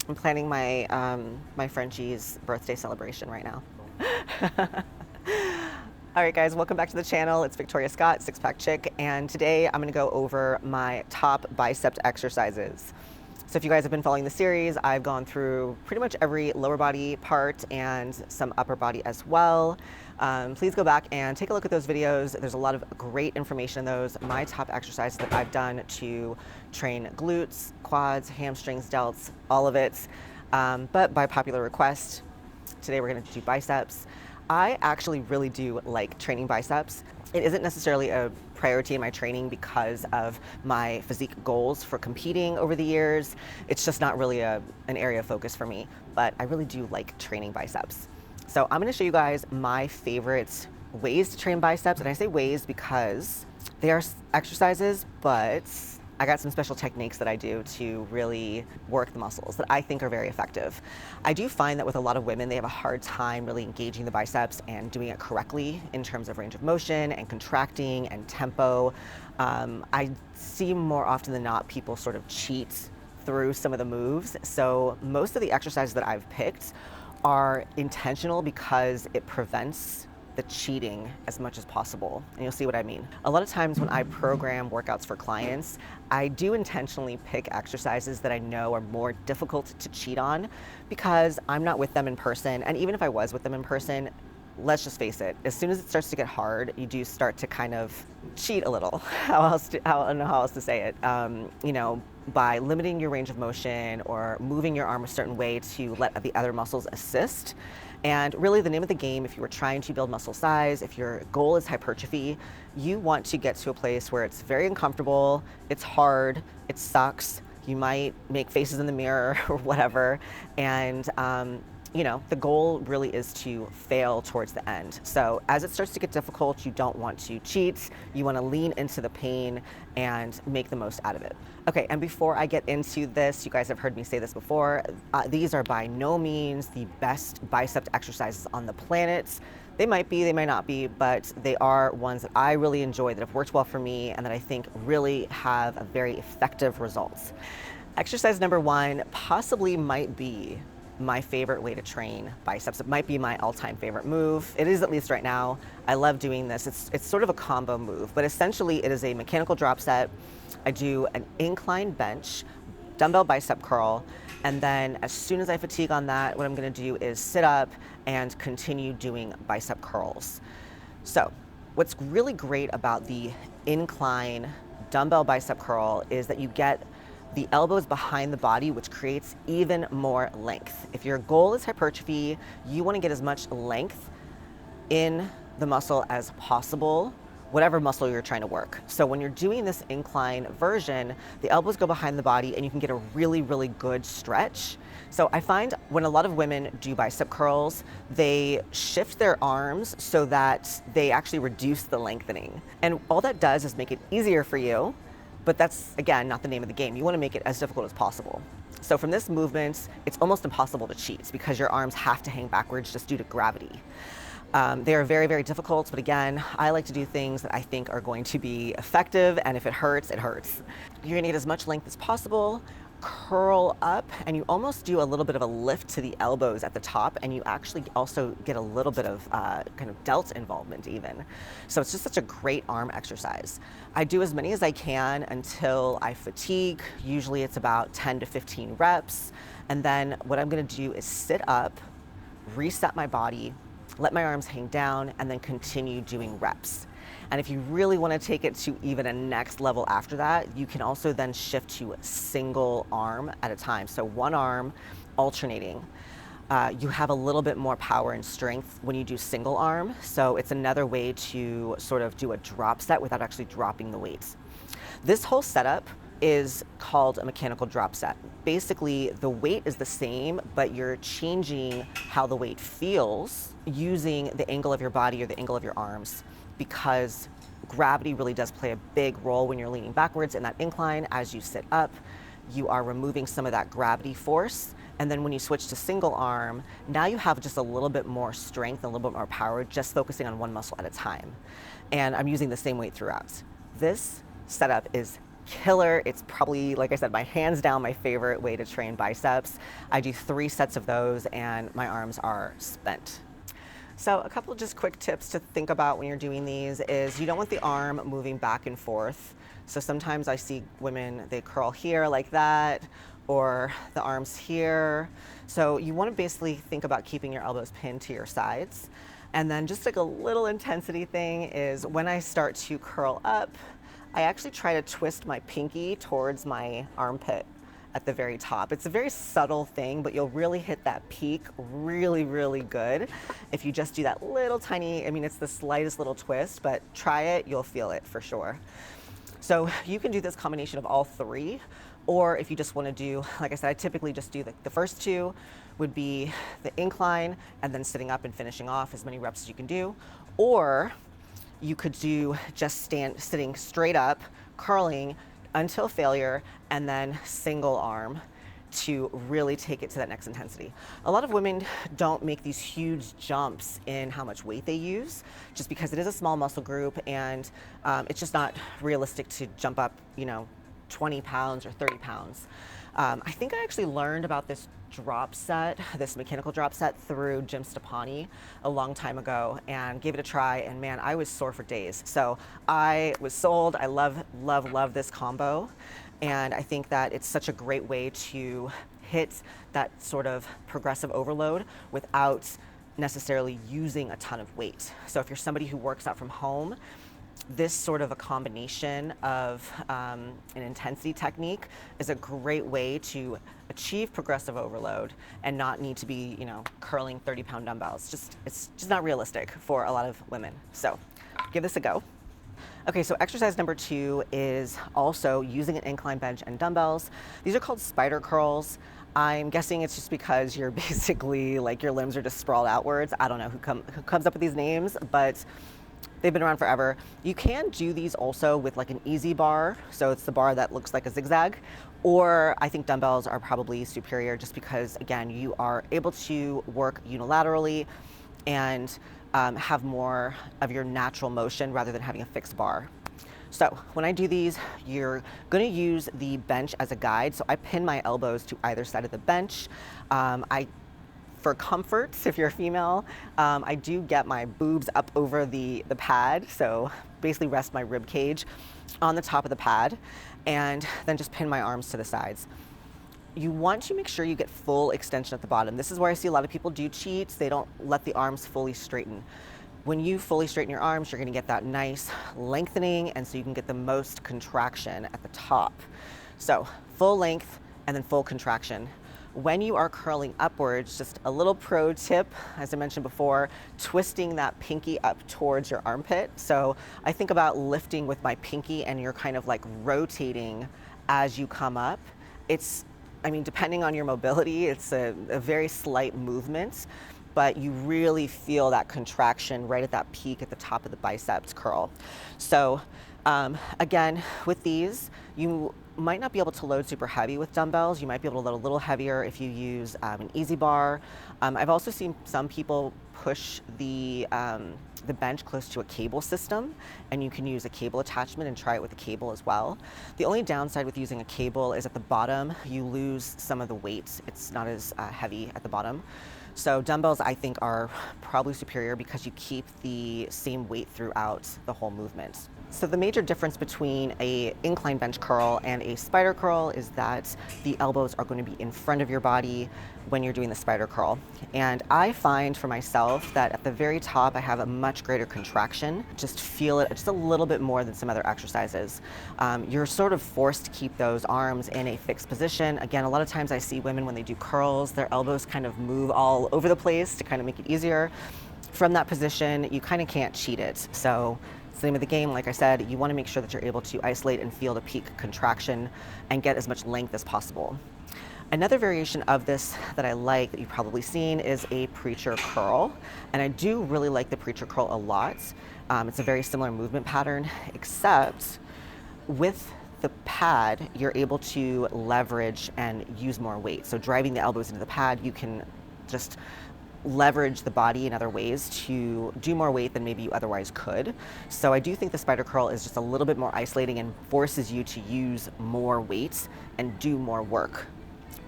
I'm planning my my Frenchie's birthday celebration right now. All right, guys, welcome back to the channel. It's Victoria Scott, Six Pack Chick, and today I'm going to go over my top bicep exercises. So if you guys have been following the series, I've gone through pretty much every lower body part and some upper body as well. Please go back and take a look at those videos. There's a lot of great information in those. My top exercises that I've done to train glutes, quads, hamstrings, delts, all of it. But by popular request, today we're going to do biceps. I actually really do like training biceps. It isn't necessarily a priority in my training because of my physique goals for competing over the years. It's just not really an area of focus for me, but I really do like training biceps. So I'm going to show you guys my favorite ways to train biceps, and I say ways because they are exercises, but I got some special techniques that I do to really work the muscles that I think are very effective. I do find that with a lot of women, they have a hard time really engaging the biceps and doing it correctly in terms of range of motion and contracting and tempo. I see more often than not people sort of cheat through some of the moves. So most of the exercises that I've picked are intentional because it prevents the cheating as much as possible, and you'll see what I mean. A lot of times when I program workouts for clients, I do intentionally pick exercises that I know are more difficult to cheat on because I'm not with them in person, and even if I was with them in person, let's just face it, as soon as it starts to get hard, you do start to kind of cheat a little. I don't know how else to say it. You know, by limiting your range of motion or moving your arm a certain way to let the other muscles assist. And really the name of the game, if you were trying to build muscle size, if your goal is hypertrophy, you want to get to a place where it's very uncomfortable, it's hard, it sucks, you might make faces in the mirror or whatever, and you know, the goal really is to fail towards the end. So as it starts to get difficult, you don't want to cheat. You want to lean into the pain and make the most out of it. Okay, and before I get into this, you guys have heard me say this before, these are by no means the best bicep exercises on the planet. They might be, they might not be, but they are ones that I really enjoy, that have worked well for me, and that I think really have a very effective results. Exercise number one possibly might be my favorite way to train biceps. It might be my all-time favorite move. It is, at least right now. I love doing this. It's sort of a combo move, but essentially it is a mechanical drop set. I do an incline bench, dumbbell bicep curl, and then as soon as I fatigue on that, what I'm gonna do is sit up and continue doing bicep curls. So what's really great about the incline dumbbell bicep curl is that you get the elbows behind the body, which creates even more length. If your goal is hypertrophy, you want to get as much length in the muscle as possible, whatever muscle you're trying to work. So when you're doing this incline version, the elbows go behind the body and you can get a really, really good stretch. So I find when a lot of women do bicep curls, they shift their arms so that they actually reduce the lengthening. And all that does is make it easier for you. But that's, again, not the name of the game. You want to make it as difficult as possible. So from this movement, it's almost impossible to cheat because your arms have to hang backwards just due to gravity. They are very, very difficult, but again, I like to do things that I think are going to be effective, and if it hurts, it hurts. You're going to get as much length as possible, curl up, and you almost do a little bit of a lift to the elbows at the top, and you actually also get a little bit of kind of delt involvement even. So it's just such a great arm exercise. I do as many as I can until I fatigue. Usually it's about 10 to 15 reps. And then what I'm gonna do is sit up, reset my body, let my arms hang down, and then continue doing reps. And if you really want to take it to even a next level after that, you can also then shift to single arm at a time. So one arm alternating. You have a little bit more power and strength when you do single arm. So it's another way to sort of do a drop set without actually dropping the weights. This whole setup is called a mechanical drop set. Basically, the weight is the same, but you're changing how the weight feels using the angle of your body or the angle of your arms, because gravity really does play a big role when you're leaning backwards in that incline. As you sit up, you are removing some of that gravity force. And then when you switch to single arm, now you have just a little bit more strength and a little bit more power, just focusing on one muscle at a time. And I'm using the same weight throughout. This setup is killer. It's probably, like I said, my hands down my favorite way to train biceps. I do 3 sets of those and my arms are spent. So a couple of just quick tips to think about when you're doing these is you don't want the arm moving back and forth. So sometimes I see women, they curl here like that, or the arms here. So you want to basically think about keeping your elbows pinned to your sides. And then just like a little intensity thing is when I start to curl up, I actually try to twist my pinky towards my armpit at the very top. It's a very subtle thing, but you'll really hit that peak really, really good if you just do that little tiny, I mean, it's the slightest little twist, but try it, you'll feel it for sure. So you can do this combination of all 3, or if you just want to do, like I said, I typically just do the first 2 would be the incline and then sitting up and finishing off as many reps as you can do, or you could do just sitting straight up, curling until failure, and then single arm to really take it to that next intensity. A lot of women don't make these huge jumps in how much weight they use, just because it is a small muscle group and it's just not realistic to jump up, 20 pounds or 30 pounds. I think I actually learned about this drop set, this mechanical drop set through Jim Stepani a long time ago and gave it a try, and man, I was sore for days. So I was sold. I love, love, love this combo. And I think that it's such a great way to hit that sort of progressive overload without necessarily using a ton of weight. So if you're somebody who works out from home, this sort of a combination of an intensity technique is a great way to achieve progressive overload and not need to be, curling 30-pound dumbbells. It's just not realistic for a lot of women. So give this a go. Okay, so exercise number 2 is also using an incline bench and dumbbells. These are called spider curls. I'm guessing it's just because you're basically like your limbs are just sprawled outwards. I don't know who comes up with these names, but they've been around forever. You can do these also with like an easy bar. So it's the bar that looks like a zigzag, or I think dumbbells are probably superior just because, again, you are able to work unilaterally and have more of your natural motion rather than having a fixed bar. So when I do these, you're going to use the bench as a guide. So I pin my elbows to either side of the bench. For comfort, if you're a female, I do get my boobs up over the pad. So basically rest my rib cage on the top of the pad and then just pin my arms to the sides. You want to make sure you get full extension at the bottom. This is where I see a lot of people do cheats. They don't let the arms fully straighten. When you fully straighten your arms, you're going to get that nice lengthening, and so you can get the most contraction at the top. So full length and then full contraction. When you are curling upwards, just a little pro tip, as I mentioned before, twisting that pinky up towards your armpit. So I think about lifting with my pinky and you're kind of like rotating as you come up. Depending on your mobility, it's a very slight movement, but you really feel that contraction right at that peak at the top of the biceps curl. So again, with these, you might not be able to load super heavy with dumbbells. You might be able to load a little heavier if you use an easy bar. I've also seen some people push the bench close to a cable system, and you can use a cable attachment and try it with a cable as well. The only downside with using a cable is at the bottom, you lose some of the weight. It's not as heavy at the bottom. So dumbbells, I think, are probably superior because you keep the same weight throughout the whole movement. So the major difference between an incline bench curl and a spider curl is that the elbows are going to be in front of your body when you're doing the spider curl. And I find for myself that at the very top, I have a much greater contraction. Just feel it just a little bit more than some other exercises. You're sort of forced to keep those arms in a fixed position. Again, a lot of times I see women when they do curls, their elbows kind of move all over the place to kind of make it easier. From that position, you kind of can't cheat it. So it's the name of the game. Like I said, you want to make sure that you're able to isolate and feel the peak contraction and get as much length as possible. Another variation of this that I like that you've probably seen is a preacher curl. And I do really like the preacher curl a lot. It's a very similar movement pattern, except with the pad, you're able to leverage and use more weight. So driving the elbows into the pad, you can just leverage the body in other ways to do more weight than maybe you otherwise could. So I do think the spider curl is just a little bit more isolating and forces you to use more weight and do more work.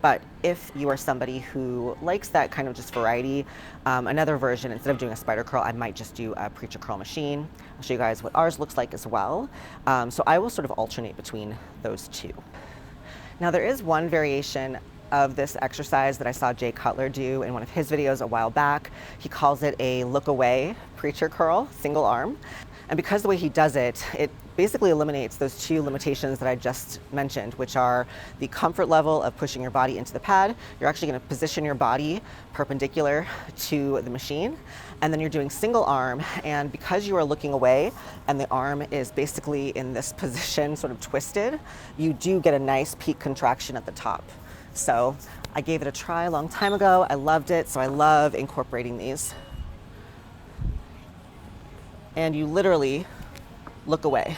But if you are somebody who likes that kind of just variety, another version, instead of doing a spider curl, I might just do a preacher curl machine. I'll show you guys what ours looks like as well. So I will sort of alternate between those two. Now there is one variation of this exercise that I saw Jay Cutler do in one of his videos a while back. He calls it a look away preacher curl, single arm. And because the way he does it, it basically eliminates those two limitations that I just mentioned, which are the comfort level of pushing your body into the pad. You're actually going to position your body perpendicular to the machine, and then you're doing single arm, and because you are looking away and the arm is basically in this position, sort of twisted, you do get a nice peak contraction at the top. So I gave it a try a long time ago. I loved it, so I love incorporating these. And you literally look away.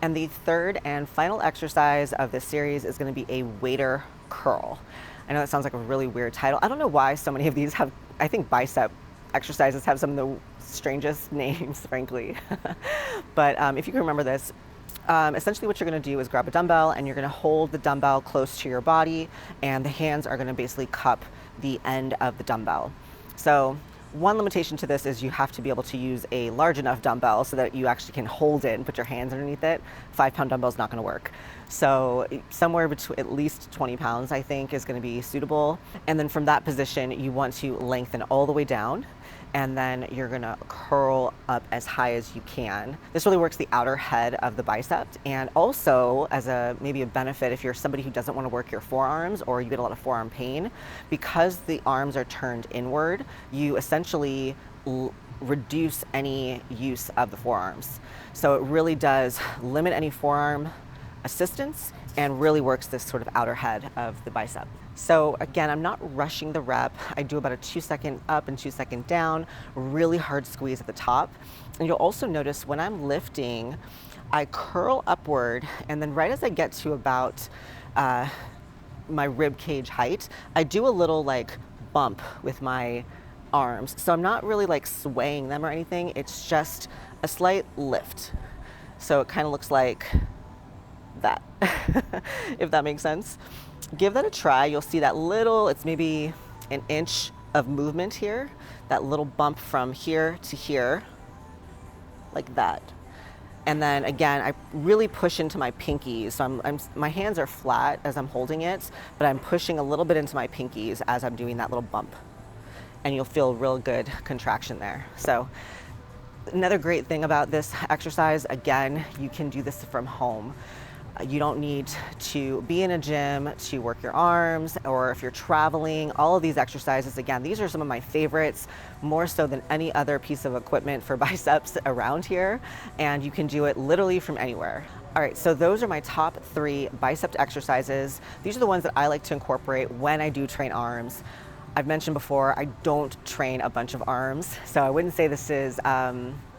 And the third and final exercise of this series is going to be a waiter curl. I know that sounds like a really weird title. I don't know why so many of these have, I think bicep exercises have some of the strangest names, frankly. But if you can remember this, essentially what you're going to do is grab a dumbbell and you're going to hold the dumbbell close to your body, and the hands are going to basically cup the end of the dumbbell. So one limitation to this is you have to be able to use a large enough dumbbell so that you actually can hold it and put your hands underneath it. 5-pound dumbbell is not going to work. So somewhere between at least 20 pounds, I think, is going to be suitable. And then from that position, you want to lengthen all the way down, and then you're going to curl up as high as you can. This really works the outer head of the bicep, and also as maybe a benefit if you're somebody who doesn't want to work your forearms or you get a lot of forearm pain, because the arms are turned inward, you essentially reduce any use of the forearms. So it really does limit any forearm assistance and really works this sort of outer head of the bicep. So again, I'm not rushing the rep. I do about a 2-second up and 2-second down, really hard squeeze at the top. And you'll also notice when I'm lifting, I curl upward, and then right as I get to about my rib cage height, I do a little like bump with my arms. So I'm not really like swaying them or anything. It's just a slight lift. So it kind of looks like that, if that makes sense. Give that a try. You'll see that little, it's maybe an inch of movement here, that little bump from here to here, like that. And then again, I really push into my pinkies. So my hands are flat as I'm holding it, but I'm pushing a little bit into my pinkies as I'm doing that little bump. And you'll feel real good contraction there. So another great thing about this exercise, again, you can do this from home. You don't need to be in a gym to work your arms, or if you're traveling, all of these exercises, again, these are some of my favorites, more so than any other piece of equipment for biceps around here, and you can do it literally from anywhere. All right, so those are my top 3 bicep exercises. These are the ones that I like to incorporate when I do train arms. I've mentioned before, I don't train a bunch of arms, so I wouldn't say this is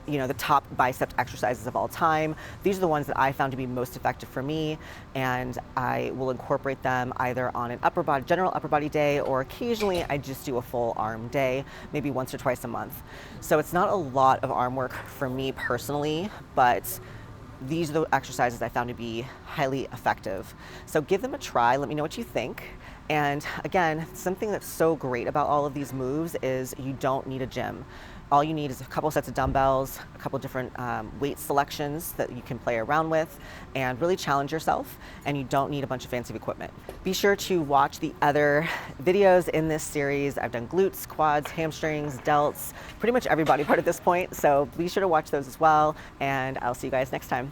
the top bicep exercises of all time. These are the ones that I found to be most effective for me, and I will incorporate them either on an general upper body day, or occasionally I just do a full arm day, maybe once or twice a month. So it's not a lot of arm work for me personally, but these are the exercises I found to be highly effective. So give them a try, let me know what you think. And again, something that's so great about all of these moves is you don't need a gym. All you need is a couple sets of dumbbells, a couple different weight selections that you can play around with and really challenge yourself, and you don't need a bunch of fancy equipment. Be sure to watch the other videos in this series. I've done glutes, quads, hamstrings, delts, pretty much every body part at this point, so be sure to watch those as well, and I'll see you guys next time.